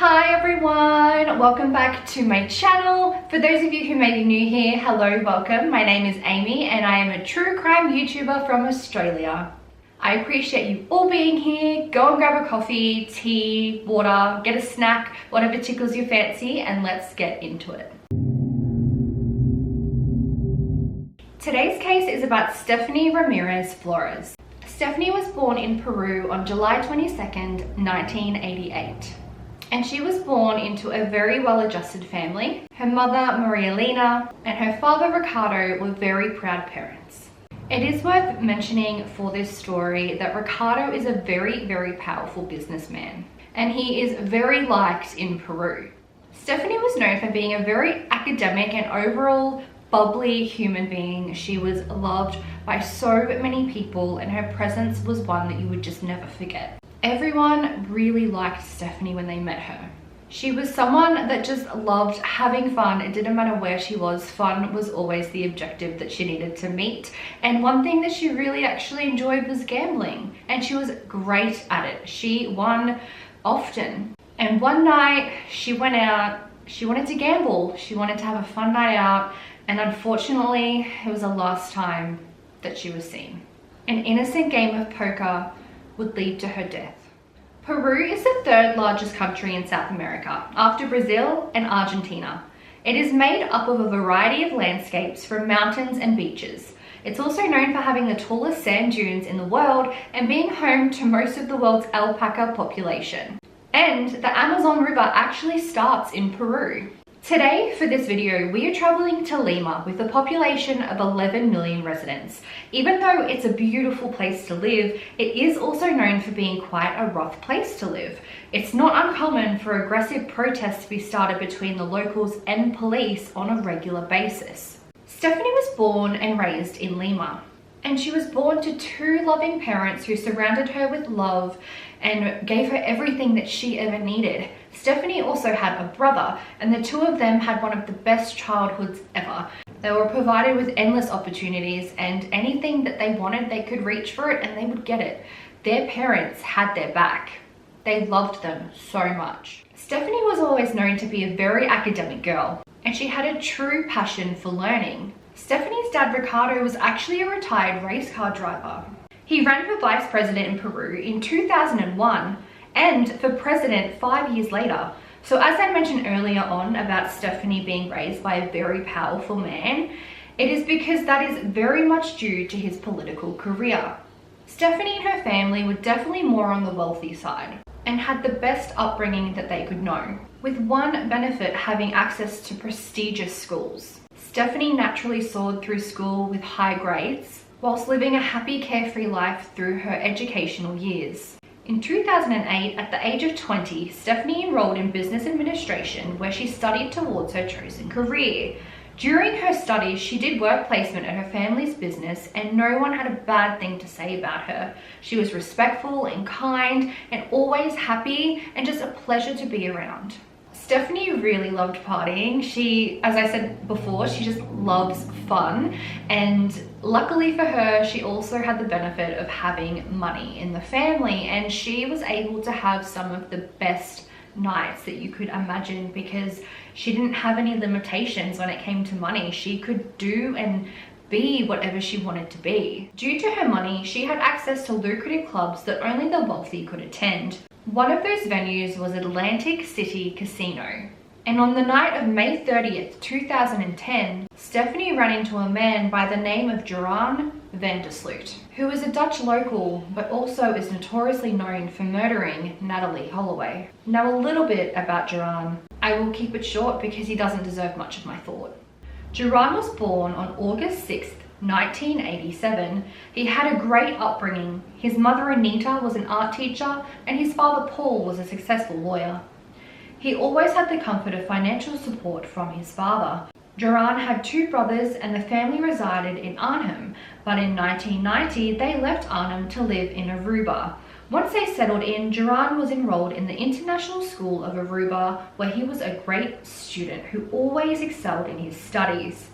Hi everyone, welcome back to my channel. For those of you who may be new here, hello, welcome. My name is Amy and I am a true crime YouTuber from Australia. I appreciate you all being here. Go and grab a coffee, tea, water, get a snack, whatever tickles your fancy, and let's get into it. Today's case is about Stephany Ramirez Flores. Stephany was born in Peru on July 22nd, 1988. And she was born into a very well-adjusted family. Her mother, Maria Lena, and her father, Ricardo, were very proud parents. It is worth mentioning for this story that Ricardo is a very, very powerful businessman, and he is very liked in Peru. Stephany was known for being a very academic and overall bubbly human being. She was loved by so many people, and her presence was one that you would just never forget. Everyone really liked Stephany when they met her. She was someone that just loved having fun. It didn't matter where she was. Fun was always the objective that she needed to meet. And one thing that she really actually enjoyed was gambling. And she was great at it. She won often. And one night she went out, she wanted to gamble. She wanted to have a fun night out. And unfortunately, it was the last time that she was seen. An innocent game of poker would lead to her death. Peru is the third largest country in South America, after Brazil and Argentina. It is made up of a variety of landscapes from mountains and beaches. It's also known for having the tallest sand dunes in the world and being home to most of the world's alpaca population. And the Amazon River actually starts in Peru. Today, for this video, we are traveling to Lima with a population of 11 million residents. Even though it's a beautiful place to live, it is also known for being quite a rough place to live. It's not uncommon for aggressive protests to be started between the locals and police on a regular basis. Stephany was born and raised in Lima, and she was born to two loving parents who surrounded her with love and gave her everything that she ever needed. Stephany also had a brother, and the two of them had one of the best childhoods ever. They were provided with endless opportunities, and anything that they wanted, they could reach for it and they would get it. Their parents had their back. They loved them so much. Stephany was always known to be a very academic girl, and she had a true passion for learning. Stephany's dad, Ricardo, was actually a retired race car driver. He ran for vice president in Peru in 2001 and for president 5 years later. So as I mentioned earlier on about Stephany being raised by a very powerful man, it is because that is very much due to his political career. Stephany and her family were definitely more on the wealthy side and had the best upbringing that they could know, with one benefit having access to prestigious schools. Stephany naturally soared through school with high grades, whilst living a happy, carefree life through her educational years. In 2008, at the age of 20, Stephany enrolled in business administration, where she studied towards her chosen career. During her studies, she did work placement at her family's business, and no one had a bad thing to say about her. She was respectful and kind and always happy and just a pleasure to be around. Stephany really loved partying. She, as I said before, she just loves fun, and luckily for her, she also had the benefit of having money in the family, and she was able to have some of the best nights that you could imagine because she didn't have any limitations when it came to money. She could do and be whatever she wanted to be. Due to her money, she had access to lucrative clubs that only the wealthy could attend. One of those venues was Atlantic City Casino. And on the night of May 30th, 2010, Stephany ran into a man by the name of Joran van der Sloot, who is a Dutch local, but also is notoriously known for murdering Natalie Holloway. Now a little bit about Joran. I will keep it short because he doesn't deserve much of my thought. Joran was born on August 6th, 1987. He had a great upbringing. His mother Anita was an art teacher and his father Paul was a successful lawyer. He always had the comfort of financial support from his father. Joran had two brothers and the family resided in Arnhem, but in 1990 they left Arnhem to live in Aruba. Once they settled in, Joran was enrolled in the International School of Aruba, where he was a great student who always excelled in his studies.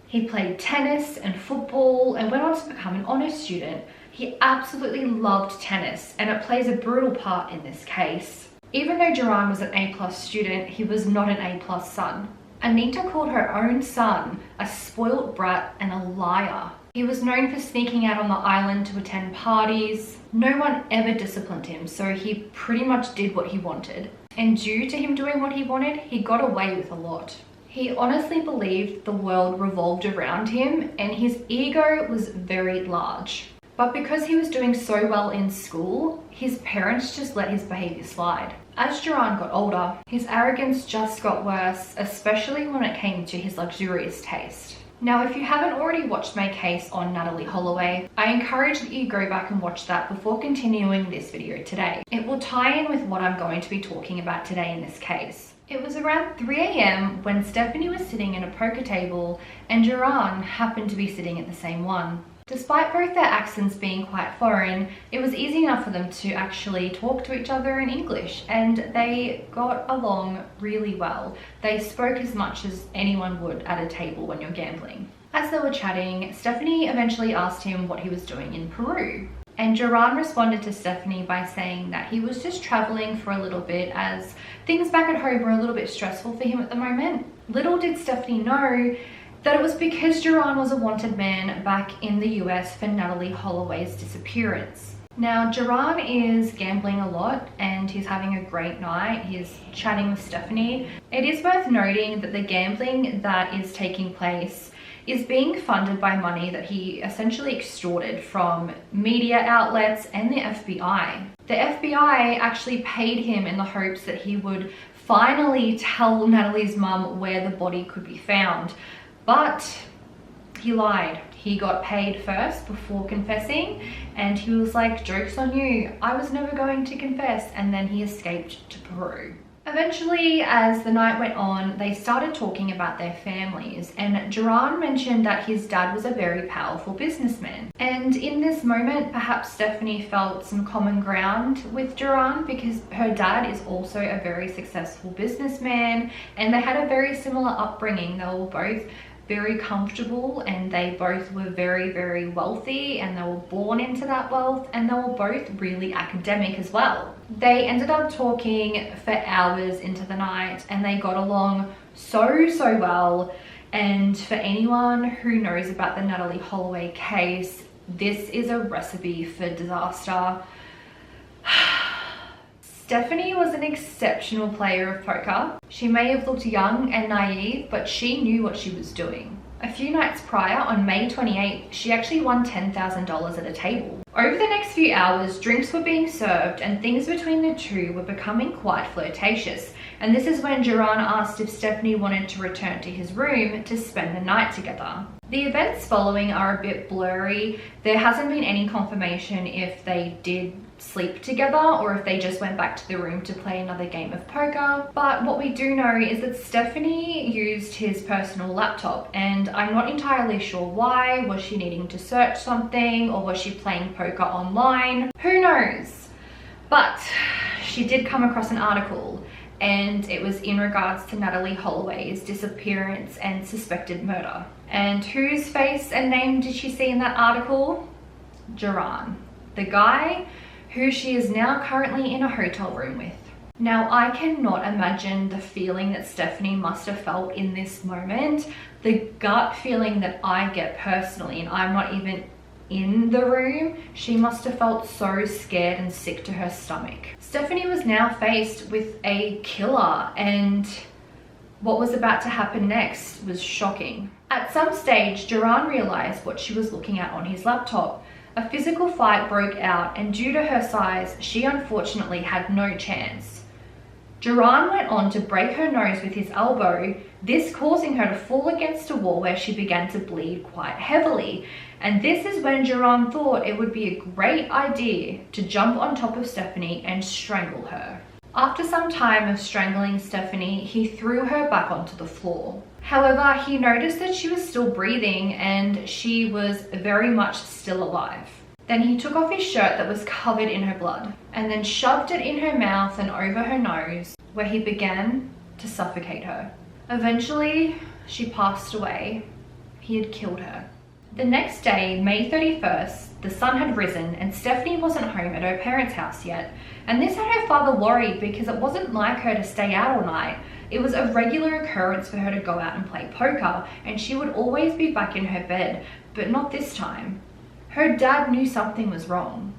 He played tennis and football and went on to become an honors student. He absolutely loved tennis, and it plays a brutal part in this case. Even though Duran was an A+ student, he was not an A+ son. Anita called her own son a spoilt brat and a liar. He was known for sneaking out on the island to attend parties. No one ever disciplined him, so he pretty much did what he wanted. And due to him doing what he wanted, he got away with a lot. He honestly believed the world revolved around him, and his ego was very large. But because he was doing so well in school, his parents just let his behavior slide. As Duran got older, his arrogance just got worse, especially when it came to his luxurious taste. Now, if you haven't already watched my case on Natalie Holloway, I encourage that you go back and watch that before continuing this video today. It will tie in with what I'm going to be talking about today in this case. It was around 3 a.m. when Stephany was sitting at a poker table and Duran happened to be sitting at the same one. Despite both their accents being quite foreign, it was easy enough for them to actually talk to each other in English, and they got along really well. They spoke as much as anyone would at a table when you're gambling. As they were chatting, Stephany eventually asked him what he was doing in Peru. And Duran responded to Stephany by saying that he was just traveling for a little bit as things back at home were a little bit stressful for him at the moment. Little did Stephany know that it was because Duran was a wanted man back in the US for Natalie Holloway's disappearance. Now, Duran is gambling a lot and he's having a great night. He's chatting with Stephany. It is worth noting that the gambling that is taking place is being funded by money that he essentially extorted from media outlets and the FBI. The FBI actually paid him in the hopes that he would finally tell Natalie's mum where the body could be found. But he lied. He got paid first before confessing, and he was like, joke's on you, I was never going to confess, and then he escaped to Peru. Eventually, as the night went on, they started talking about their families, and Duran mentioned that his dad was a very powerful businessman. And in this moment, perhaps Stephany felt some common ground with Duran because her dad is also a very successful businessman, and they had a very similar upbringing. They were both very comfortable and they both were very, very wealthy, and they were born into that wealth, and they were both really academic as well. They ended up talking for hours into the night and they got along so well. And for anyone who knows about the Natalie Holloway case, this is a recipe for disaster. Stephany was an exceptional player of poker. She may have looked young and naive, but she knew what she was doing. A few nights prior, on May 28th, she actually won $10,000 at a table. Over the next few hours, drinks were being served and things between the two were becoming quite flirtatious. And this is when Duran asked if Stephany wanted to return to his room to spend the night together. The events following are a bit blurry. There hasn't been any confirmation if they did sleep together or if they just went back to the room to play another game of poker. But what we do know is that Stephany used his personal laptop, and I'm not entirely sure why. Was she needing to search something, or was she playing poker online? Who knows? But she did come across an article, and it was in regards to Natalie Holloway's disappearance and suspected murder. And whose face and name did she see in that article? Duran, the guy who she is now currently in a hotel room with. Now, I cannot imagine the feeling that Stephany must have felt in this moment. The gut feeling that I get personally, and I'm not even in the room, she must have felt so scared and sick to her stomach. Stephany was now faced with a killer, and what was about to happen next was shocking. At some stage, Duran realized what she was looking at on his laptop. A physical fight broke out, and due to her size, she unfortunately had no chance. Duran went on to break her nose with his elbow, this causing her to fall against a wall where she began to bleed quite heavily. And this is when Duran thought it would be a great idea to jump on top of Stephany and strangle her. After some time of strangling Stephany, he threw her back onto the floor. However, he noticed that she was still breathing and she was very much still alive. Then he took off his shirt that was covered in her blood and then shoved it in her mouth and over her nose, where he began to suffocate her. Eventually, she passed away. He had killed her. The next day, May 31st, The sun had risen and Stephany wasn't home at her parents' house yet, and this had her father worried because it wasn't like her to stay out all night. It was a regular occurrence for her to go out and play poker, and she would always be back in her bed, but not this time. Her dad knew something was wrong.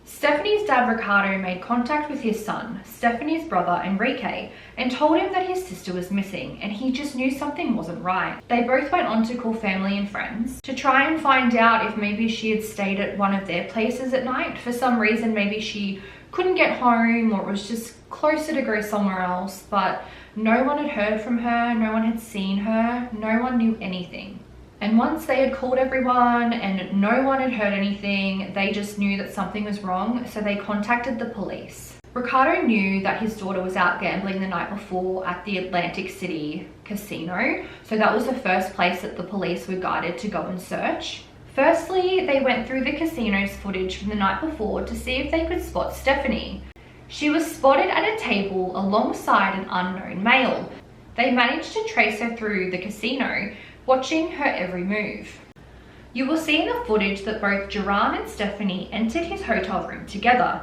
Stephany's dad Ricardo made contact with his son, Stephany's brother Enrique, and told him that his sister was missing, and he just knew something wasn't right. They both went on to call family and friends to try and find out if maybe she had stayed at one of their places at night. For some reason, maybe she couldn't get home or it was just closer to go somewhere else, but no one had heard from her, no one had seen her, no one knew anything. And once they had called everyone and no one had heard anything, they just knew that something was wrong, so they contacted the police. Ricardo knew that his daughter was out gambling the night before at the Atlantic City casino, so that was the first place that the police were guided to go and search. Firstly, they went through the casino's footage from the night before to see if they could spot Stephany. She was spotted at a table alongside an unknown male. They managed to trace her through the casino, watching her every move. You will see in the footage that both Duran and Stephany entered his hotel room together,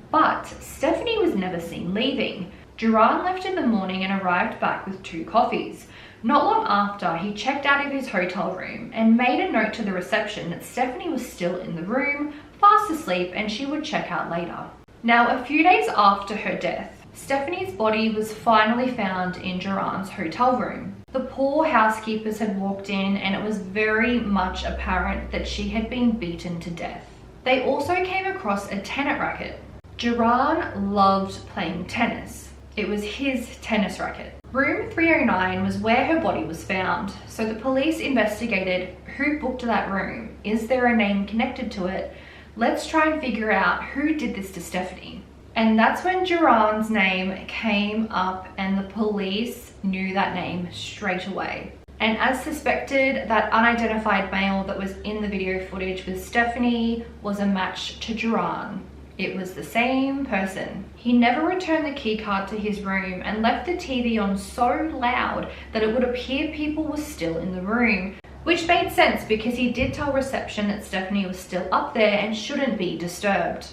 but Stephany was never seen leaving. Duran left in the morning and arrived back with 2 coffees. Not long after, he checked out of his hotel room and made a note to the reception that Stephany was still in the room, fast asleep, and she would check out later. Now, a few days after her death, Stephany's body was finally found in Duran's hotel room. The poor housekeepers had walked in and it was very much apparent that she had been beaten to death. They also came across a tennis racket. Duran loved playing tennis. It was his tennis racket. Room 309 was where her body was found, so the police investigated who booked that room. Is there a name connected to it? Let's try and figure out who did this to Stephany. And that's when Duran's name came up and the police knew that name straight away. And as suspected, that unidentified male that was in the video footage with Stephany was a match to Duran. It was the same person. He never returned the key card to his room and left the TV on so loud that it would appear people were still in the room, which made sense because he did tell reception that Stephany was still up there and shouldn't be disturbed.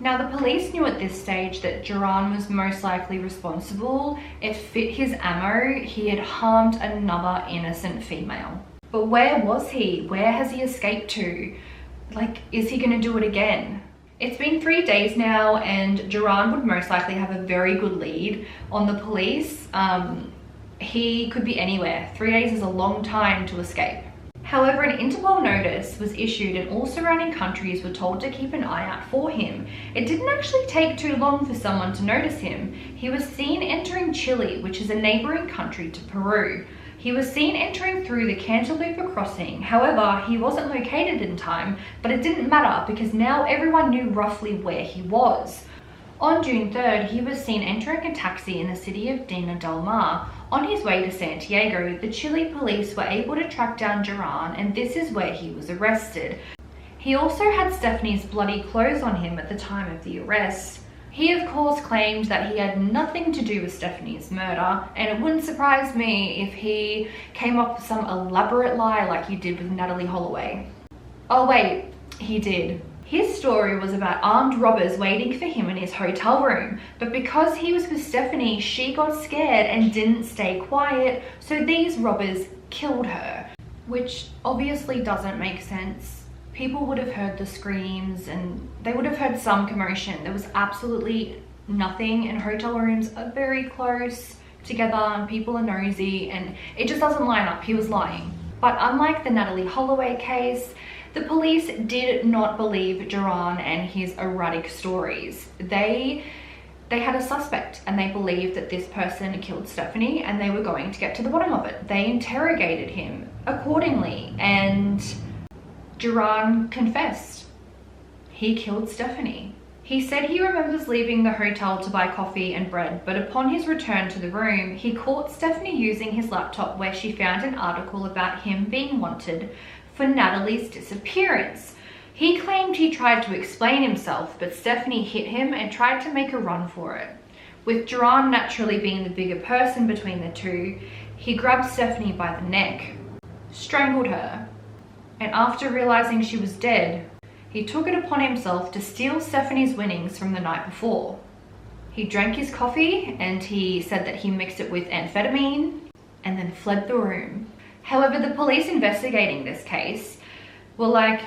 Now, the police knew at this stage that Duran was most likely responsible. It fit his ammo. He had harmed another innocent female. But where was he? Where has he escaped to? Like, is he gonna do it again? It's been 3 days now and Duran would most likely have a very good lead on the police. He could be anywhere. 3 days is a long time to escape. However, an Interpol notice was issued and all surrounding countries were told to keep an eye out for him. It didn't actually take too long for someone to notice him. He was seen entering Chile, which is a neighboring country to Peru. He was seen entering through the Cantilever crossing. However, he wasn't located in time, but it didn't matter because now everyone knew roughly where he was. On June 3rd, he was seen entering a taxi in the city of Dina del Mar. On his way to Santiago, the Chile police were able to track down Duran, and this is where he was arrested. He also had Stephany's bloody clothes on him at the time of the arrest. He of course claimed that he had nothing to do with Stephany's murder, and it wouldn't surprise me if he came up with some elaborate lie like he did with Natalie Holloway. Oh wait, he did. His story was about armed robbers waiting for him in his hotel room, but because he was with Stephany, she got scared and didn't stay quiet, so these robbers killed her, which obviously doesn't make sense. People would have heard the screams and they would have heard some commotion. There was absolutely nothing, and hotel rooms are very close together and people are nosy, and it just doesn't line up. He was lying. But unlike the Natalie Holloway case, the police did not believe Duran and his erratic stories. They had a suspect and they believed that this person killed Stephany and they were going to get to the bottom of it. They interrogated him accordingly and Duran confessed. He killed Stephany. He said he remembers leaving the hotel to buy coffee and bread, but upon his return to the room, he caught Stephany using his laptop where she found an article about him being wanted for Natalie's disappearance. He claimed he tried to explain himself, but Stephany hit him and tried to make a run for it. With Duran naturally being the bigger person between the two, he grabbed Stephany by the neck, strangled her, and after realizing she was dead, He took it upon himself to steal Stephany's winnings from the night before. He drank his coffee and he said that he mixed it with amphetamine and then fled the room. However, the police investigating this case were like,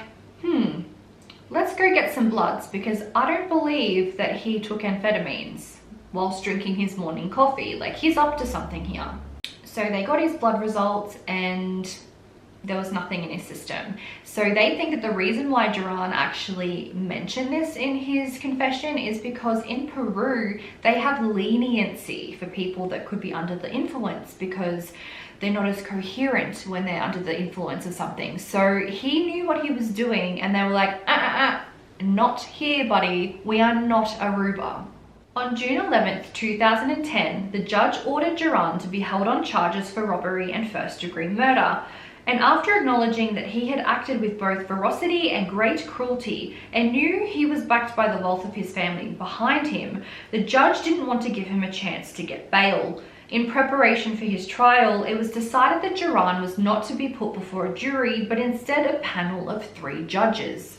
let's go get some bloods, because I don't believe that he took amphetamines whilst drinking his morning coffee. Like, he's up to something here. So they got his blood results and there was nothing in his system. So they think that the reason why Duran actually mentioned this in his confession is because in Peru, they have leniency for people that could be under the influence because they're not as coherent when they're under the influence of something. So he knew what he was doing and they were like, not here, buddy. We are not Aruba. On June 11th, 2010, the judge ordered Duran to be held on charges for robbery and first-degree murder. And after acknowledging that he had acted with both ferocity and great cruelty and knew he was backed by the wealth of his family behind him, the judge didn't want to give him a chance to get bail. In preparation for his trial, it was decided that Duran was not to be put before a jury, but instead a panel of 3 judges.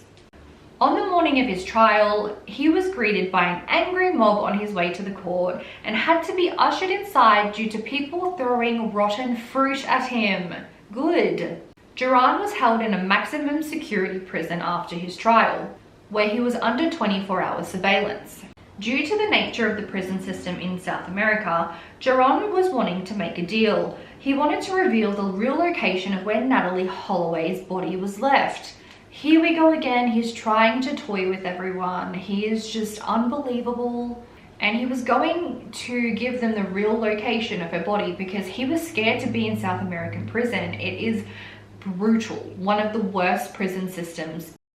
On the morning of his trial, he was greeted by an angry mob on his way to the court and had to be ushered inside due to people throwing rotten fruit at him. Good. Duran was held in a maximum security prison after his trial, where he was under 24-hour surveillance. Due to the nature of the prison system in South America, Duran was wanting to make a deal. He wanted to reveal the real location of where Natalie Holloway's body was left. Here we go again, he's trying to toy with everyone. He is just unbelievable. And he was going to give them the real location of her body because he was scared to be in South American prison. It is brutal, one of the worst prison systems